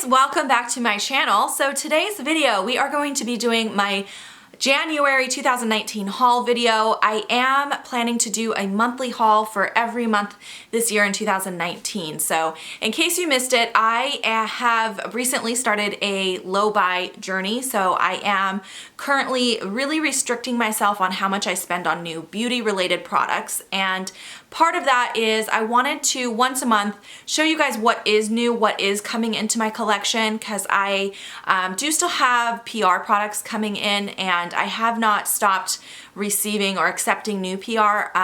guys, welcome back to my channel. So today's video, we are going to be doing my January 2019 haul video. I am planning to do a monthly haul for every month this year in 2019. So in case you missed it, I have recently started a low buy journey. So I am currently really restricting myself on how much I spend on new beauty related products. And part of that is I wanted to once a month show you guys what is new, what is coming into my collection, because I do still have PR products coming in and I have not stopped receiving or accepting new PR.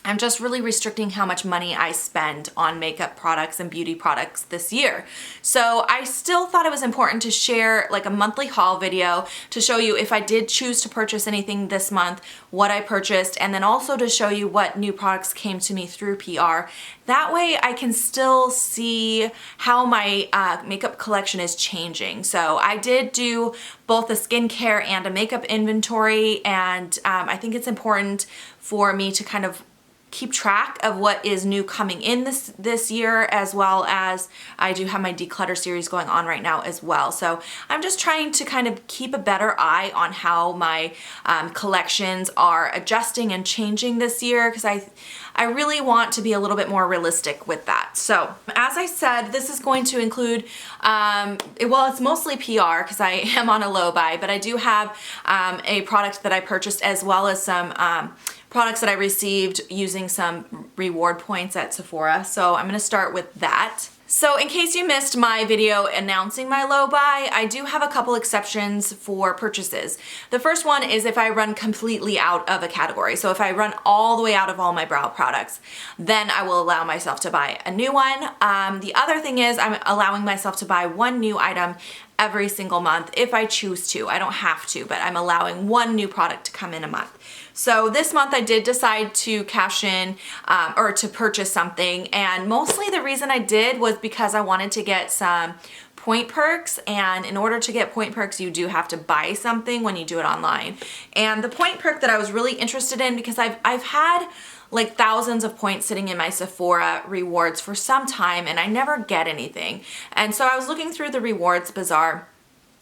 I'm just really restricting how much money I spend on makeup products and beauty products this year. So I still thought it was important to share like a monthly haul video to show you if I did choose to purchase anything this month, what I purchased, and then also to show you what new products came to me through PR. That way I can still see how my makeup collection is changing. So I did do both a skincare and a makeup inventory, and I think it's important for me to kind of keep track of what is new coming in this year, as well as I do have my declutter series going on right now as well. So I'm just trying to kind of keep a better eye on how my collections are adjusting and changing this year, because I really want to be a little bit more realistic with that. So as I said, this is going to include, well, it's mostly PR because I am on a low buy, but I do have a product that I purchased as well as some products that I received using some reward points at Sephora. So I'm gonna start with that. So in case you missed my video announcing my low buy, I do have a couple exceptions for purchases. The first one is if I run completely out of a category. So if I run all the way out of all my brow products, then I will allow myself to buy a new one. The other thing is I'm allowing myself to buy one new item every single month if I choose to. I don't have to, but I'm allowing one new product to come in a month. So this month I did decide to cash in or to purchase something, and mostly the reason I did was because I wanted to get some point perks, and in order to get point perks you do have to buy something when you do it online. And the point perk that I was really interested in, because I've had like thousands of points sitting in my Sephora rewards for some time and I never get anything. And so I was looking through the rewards bazaar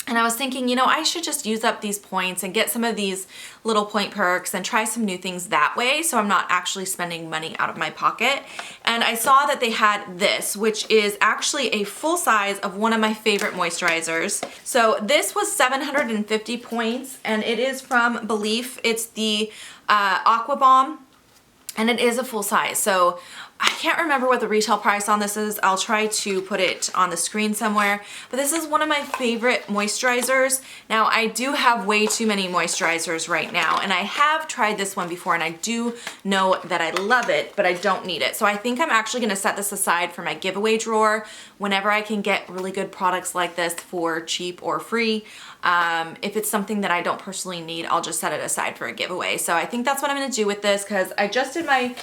and I was thinking, you know, I should just use up these points and get some of these little point perks and try some new things that way, so I'm not actually spending money out of my pocket. And I saw that they had this, which is actually a full size of one of my favorite moisturizers. So this was 750 points and it is from Belief. It's the Aqua Bomb. And it is a full size. So I can't remember what the retail price on this is. I'll try to put it on the screen somewhere. But this is one of my favorite moisturizers. Now I do have way too many moisturizers right now, and I have tried this one before and I do know that I love it, but I don't need it. So I think I'm actually gonna set this aside for my giveaway drawer whenever I can get really good products like this for cheap or free. If it's something that I don't personally need, I'll just set it aside for a giveaway. So I think that's what I'm gonna do with this, because I just did my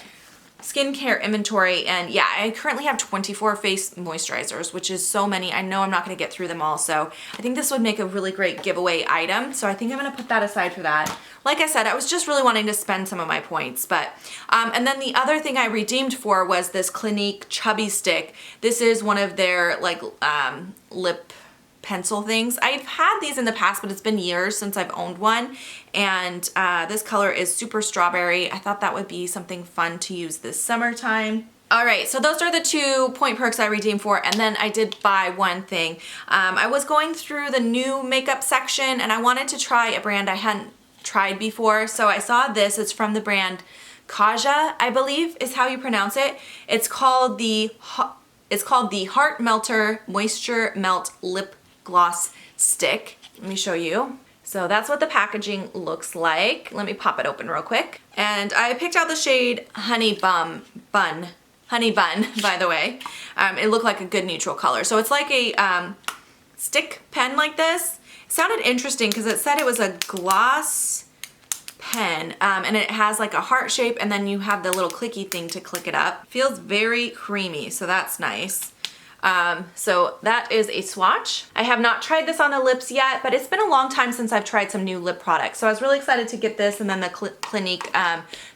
skincare inventory, and yeah, I currently have 24 face moisturizers, which is so many. I know I'm not gonna get through them all, so I think this would make a really great giveaway item. So I think I'm gonna put that aside for that. Like I said, I was just really wanting to spend some of my points, but, and then the other thing I redeemed for was this Clinique Chubby Stick. This is one of their like lip pencil things. I've had these in the past, but it's been years since I've owned one, and this color is Super Strawberry. I thought that would be something fun to use this summertime. All right, so those are the 2 point perks I redeemed for, and then I did buy one thing. I was going through the new makeup section and I wanted to try a brand I hadn't tried before, so I saw this. It's from the brand Kaja, I believe is how you pronounce it. It's called the Heart Melter Moisture Melt Lip Gloss Stick. Let me show you. So that's what the packaging looks like. Let me pop it open real quick. And I picked out the shade Honey Bun, by the way. It looked like a good neutral color. So it's like a stick pen like this. It sounded interesting because it said it was a gloss pen, and it has like a heart shape, and then you have the little clicky thing to click it up. Feels very creamy, so that's nice. So that is a swatch. I have not tried this on the lips yet, but it's been a long time since I've tried some new lip products. So I was really excited to get this, and then the Clinique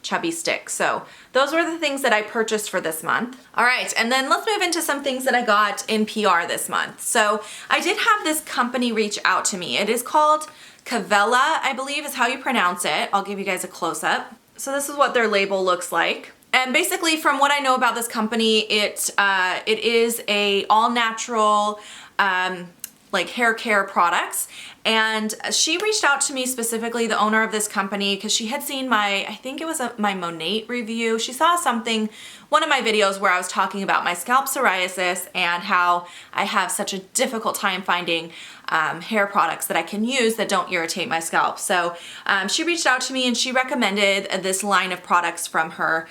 Chubby Stick. So those were the things that I purchased for this month. All right, and then let's move into some things that I got in PR this month. So I did have this company reach out to me. It is called Cavella, I believe is how you pronounce it. I'll give you guys a close-up. So this is what their label looks like. And basically, from what I know about this company, it is a all-natural like hair care products. And she reached out to me specifically, the owner of this company, because she had seen my, I think it was my Monate review. She saw something, one of my videos where I was talking about my scalp psoriasis and how I have such a difficult time finding hair products that I can use that don't irritate my scalp. So she reached out to me and she recommended this line of products from her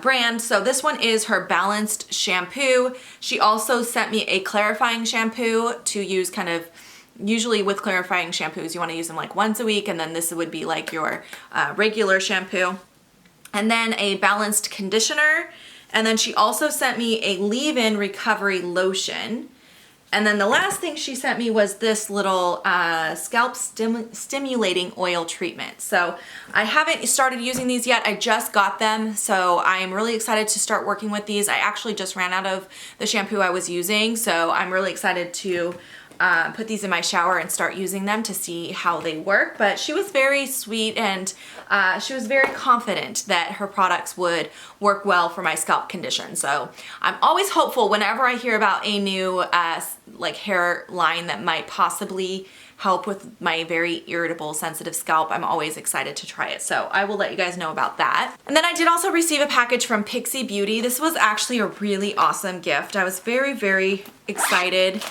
brand. So this one is her balanced shampoo. She also sent me a clarifying shampoo to use kind of, usually with clarifying shampoos, you want to use them like once a week, and then this would be like your regular shampoo. And then a balanced conditioner. And then she also sent me a leave-in recovery lotion. And then the last thing she sent me was this little scalp stimulating oil treatment. So I haven't started using these yet. I just got them. So I am really excited to start working with these. I actually just ran out of the shampoo I was using. So I'm really excited to put these in my shower and start using them to see how they work. But she was very sweet, and she was very confident that her products would work well for my scalp condition. So I'm always hopeful whenever I hear about a new like hair line that might possibly help with my very irritable, sensitive scalp. I'm always excited to try it. So I will let you guys know about that. And then I did also receive a package from Pixie Beauty. This was actually a really awesome gift. I was very, very excited.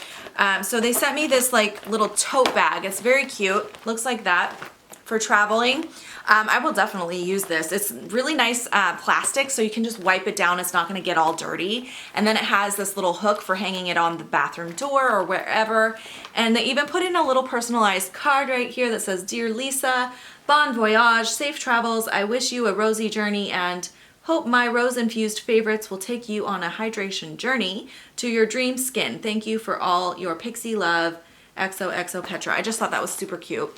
So they sent me this like little tote bag. It's very cute. Looks like that for traveling. I will definitely use this. It's really nice plastic, so you can just wipe it down. It's not gonna get all dirty. And then it has this little hook for hanging it on the bathroom door or wherever. And they even put in a little personalized card right here that says, "Dear Lisa, bon voyage, safe travels. I wish you a rosy journey and hope my rose-infused favorites will take you on a hydration journey to your dream skin. Thank you for all your pixie love, XOXO Petra." I just thought that was super cute.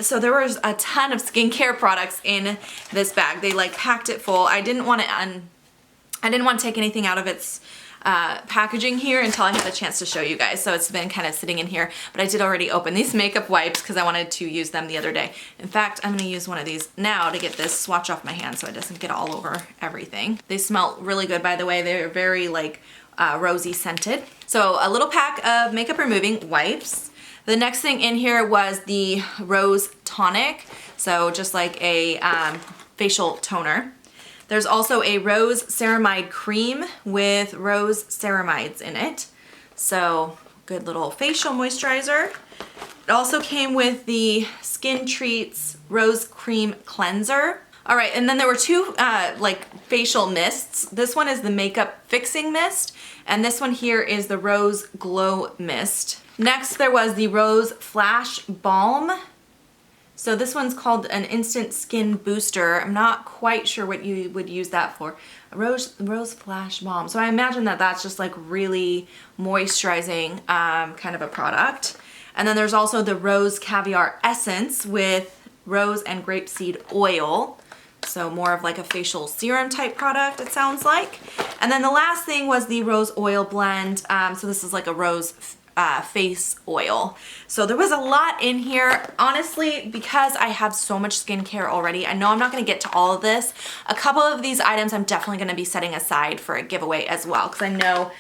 So there was a ton of skincare products in this bag. They like packed it full. I didn't want to take anything out of its packaging here until I had the chance to show you guys. So it's been kind of sitting in here, but I did already open these makeup wipes because I wanted to use them the other day. In fact, I'm gonna use one of these now to get this swatch off my hand so it doesn't get all over everything. They smell really good, by the way. They're very like rosy scented. So a little pack of makeup removing wipes. The next thing in here was the Rose Tonic. So just like a facial toner. There's also a Rose Ceramide Cream with rose ceramides in it. So good little facial moisturizer. It also came with the Skin Treats Rose Cream Cleanser. All right, and then there were two like facial mists. This one is the Makeup Fixing Mist, and this one here is the Rose Glow Mist. Next, there was the Rose Flash Balm. So this one's called an Instant Skin Booster. I'm not quite sure what you would use that for. A Rose Flash Balm. So I imagine that that's just like really moisturizing kind of a product. And then there's also the Rose Caviar Essence with rose and grapeseed oil. So more of like a facial serum type product, it sounds like. And then the last thing was the Rose Oil Blend. So this is like a rose face oil. So there was a lot in here. Honestly, because I have so much skincare already, I know I'm not going to get to all of this. A couple of these items I'm definitely going to be setting aside for a giveaway as well, because I know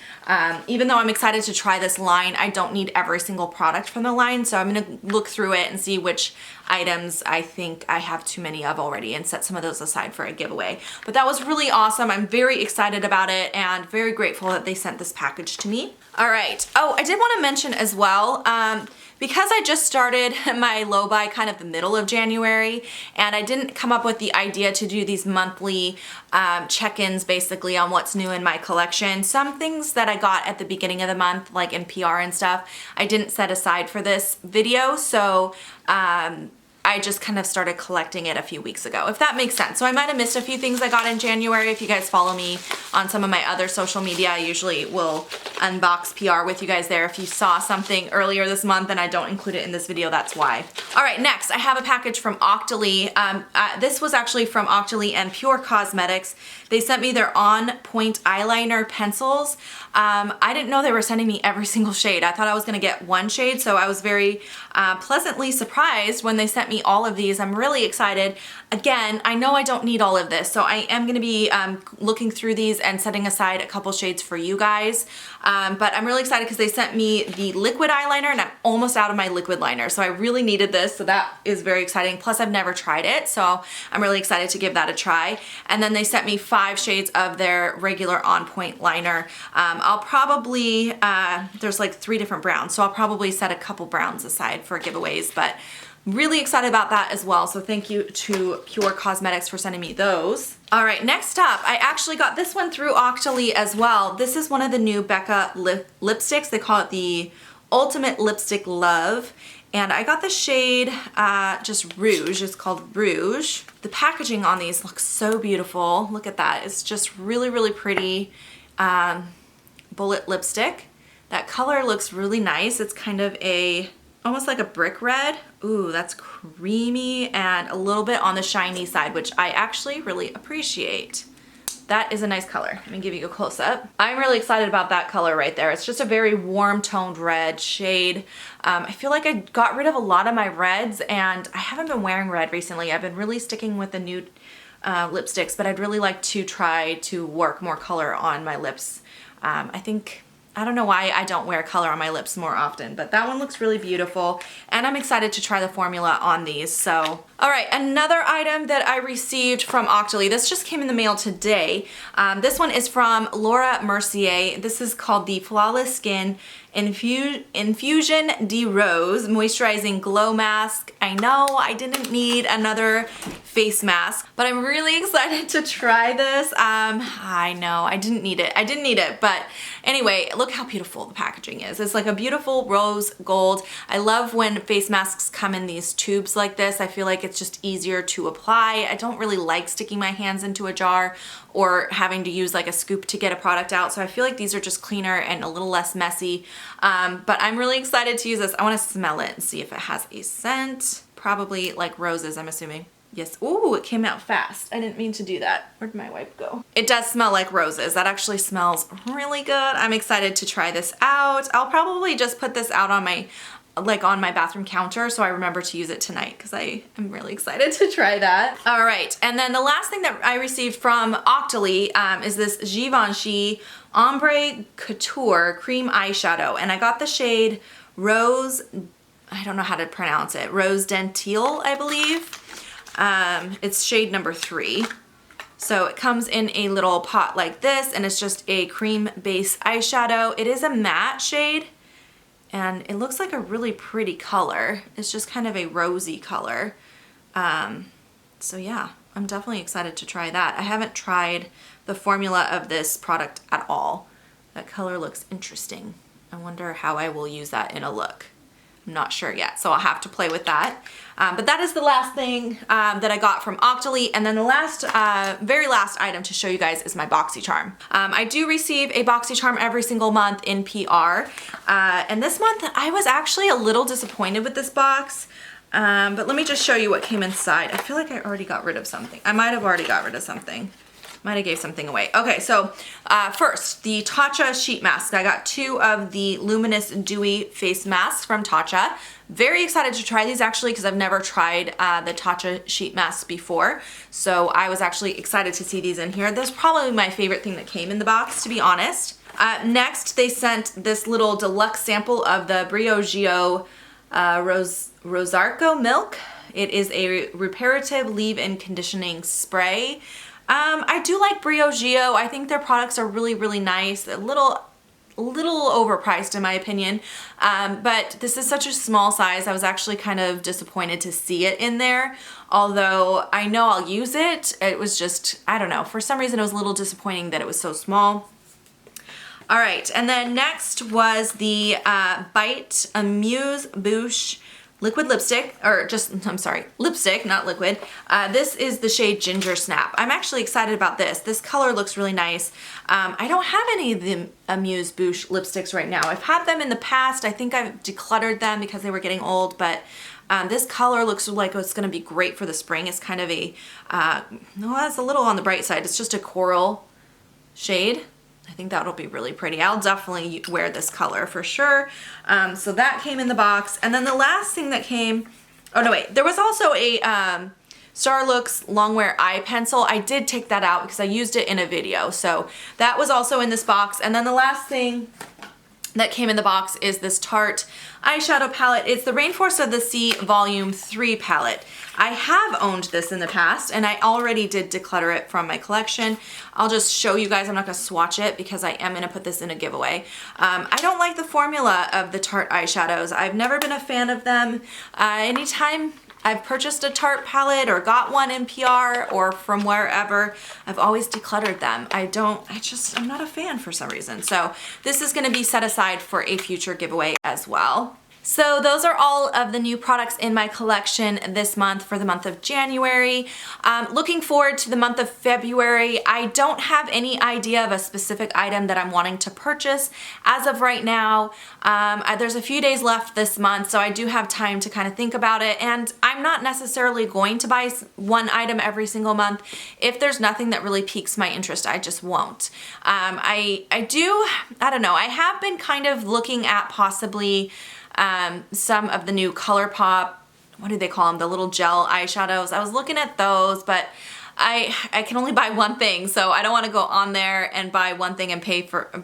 even though I'm excited to try this line, I don't need every single product from the line. So I'm going to look through it and see which items I think I have too many of already and set some of those aside for a giveaway. But that was really awesome. I'm very excited about it and very grateful that they sent this package to me. All right. Oh, I did want to mention as well, because I just started my low buy kind of the middle of January, and I didn't come up with the idea to do these monthly check-ins basically on what's new in my collection. Some things that I got at the beginning of the month, like in PR and stuff, I didn't set aside for this video. So I just kind of started collecting it a few weeks ago, if that makes sense. So I might have missed a few things I got in January. If you guys follow me on some of my other social media, I usually will unbox PR with you guys there. If you saw something earlier this month and I don't include it in this video, that's why. All right, next I have a package from Octoly. This was actually from Octoly and Pure Cosmetics. They sent me their On Point eyeliner pencils. I didn't know they were sending me every single shade. I thought I was gonna get one shade, so I was very pleasantly surprised when they sent me all of these. I'm really excited. Again, I know I don't need all of this, so I am gonna be looking through these and setting aside a couple shades for you guys. But I'm really excited because they sent me the liquid eyeliner and I'm almost out of my liquid liner. So I really needed this, so that is very exciting. Plus I've never tried it, so I'm really excited to give that a try. And then they sent me 5 shades of their regular On Point liner. I'll probably, there's like 3 different browns, so I'll probably set a couple browns aside for giveaways, but really excited about that as well. So thank you to Pure Cosmetics for sending me those. All right, next up, I actually got this one through Octoly as well. This is one of the new Becca lipsticks. They call it the Ultimate Lipstick Love. And I got the shade just Rouge. It's called Rouge. The packaging on these looks so beautiful. Look at that. It's just really, really pretty bullet lipstick. That color looks really nice. It's kind of almost like a brick red. Ooh, that's creamy and a little bit on the shiny side, which I actually really appreciate. That is a nice color. Let me give you a close up. I'm really excited about that color right there. It's just a very warm toned red shade. I feel like I got rid of a lot of my reds and I haven't been wearing red recently. I've been really sticking with the nude lipsticks, but I'd really like to try to work more color on my lips. I don't know why I don't wear color on my lips more often, but that one looks really beautiful and I'm excited to try the formula on these. So, all right, another item that I received from Octoly. This just came in the mail today. This one is from Laura Mercier. This is called the Flawless Skin Infusion de Rose Moisturizing Glow Mask. I know I didn't need another face mask, but I'm really excited to try this. I know I didn't need it, but anyway, look how beautiful the packaging is. It's like a beautiful rose gold. I love when face masks come in these tubes like this. I feel like it's just easier to apply. I don't really like sticking my hands into a jar or having to use like a scoop to get a product out. So I feel like these are just cleaner and a little less messy. But I'm really excited to use this. I want to smell it and see if it has a scent. Probably like roses, I'm assuming. Yes. Ooh, it came out fast. I didn't mean to do that. Where'd my wipe go? It does smell like roses. That actually smells really good. I'm excited to try this out. I'll probably just put this out on my bathroom counter so I remember to use it tonight because I am really excited to try that. All right, and then the last thing that I received from Octoly is this Givenchy Ombre Couture Cream Eyeshadow, and I got the shade Rose, I don't know how to pronounce it, Rose Dentille, I believe. It's shade number 3. So it comes in a little pot like this, and it's just a cream base eyeshadow. It is a matte shade, and it looks like a really pretty color. It's just kind of a rosy color. So yeah, I'm definitely excited to try that. I haven't tried the formula of this product at all. That color looks interesting. I wonder how I will use that in a look. I'm not sure yet, so I'll have to play with that. But that is the last thing that I got from Octoly. And then the last, very last item to show you guys is my BoxyCharm. I do receive a BoxyCharm every single month in PR. And this month I was actually a little disappointed with this box. But let me just show you what came inside. I feel like I already got rid of something. I might have already got rid of something. Might have gave something away. Okay, so first, the Tatcha sheet mask. I got 2 of the Luminous Dewy face masks from Tatcha. Very excited to try these actually because I've never tried the Tatcha sheet masks before. So I was actually excited to see these in here. This is probably my favorite thing that came in the box, to be honest. Next, they sent this little deluxe sample of the Briogeo Rosarco Milk. It is a reparative leave-in conditioning spray. I do like Briogeo. I think their products are really, really nice. A little overpriced in my opinion, but this is such a small size. I was actually kind of disappointed to see it in there. Although I know I'll use it, it was just, I don't know, for some reason it was a little disappointing that it was so small. All right, and then next was the Bite Amuse Bouche liquid lipstick, or just, I'm sorry, lipstick, not liquid. This is the shade Ginger Snap. I'm actually excited about this. This color looks really nice. I don't have any of the Amuse Bouche lipsticks right now. I've had them in the past. I think I've decluttered them because they were getting old, but this color looks like it's gonna be great for the spring. It's kind of a, no, it's a little on the bright side. It's just a coral shade. I think that'll be really pretty. I'll definitely wear this color for sure. So that came in the box. And then the last thing that came, oh no wait, there was also a Starlooks Longwear Eye Pencil. I did take that out because I used it in a video. So that was also in this box. And then the last thing that came in the box is this Tarte eyeshadow palette. It's the Rainforest of the Sea Volume 3 palette. I have owned this in the past and I already did declutter it from my collection. I'll just show you guys. I'm not gonna swatch it because I am gonna put this in a giveaway. I don't like the formula of the Tarte eyeshadows. I've never been a fan of them. Anytime I've purchased a Tarte palette or got one in PR or from wherever, I've always decluttered them. I'm not a fan for some reason. So this is gonna be set aside for a future giveaway as well. So those are all of the new products in my collection this month for the month of January. Looking forward to the month of February. I don't have any idea of a specific item that I'm wanting to purchase as of right now. There's a few days left this month, so I do have time to kind of think about it, and I'm not necessarily going to buy one item every single month. If there's nothing that really piques my interest, I just won't. I don't know, I have been kind of looking at possibly some of the new ColourPop, what do they call them, the little gel eyeshadows. I was looking at those, but I can only buy one thing, so I don't want to go on there and buy one thing and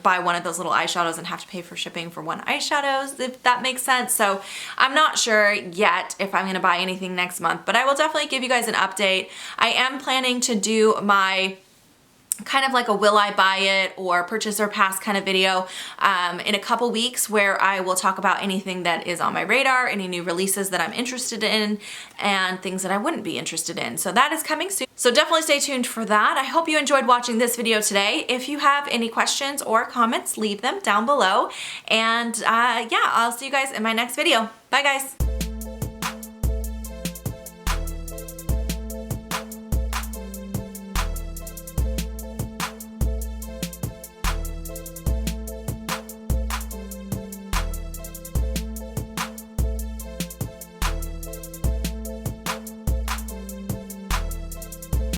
buy one of those little eyeshadows and have to pay for shipping for one eyeshadows, if that makes sense. So I'm not sure yet if I'm going to buy anything next month, but I will definitely give you guys an update. I am planning to do my kind of like a will I buy it or purchase or pass kind of video in a couple weeks, where I will talk about anything that is on my radar, any new releases that I'm interested in, and things that I wouldn't be interested in. So that is coming soon. So definitely stay tuned for that. I hope you enjoyed watching this video today. If you have any questions or comments, leave them down below. And yeah, I'll see you guys in my next video. Bye guys.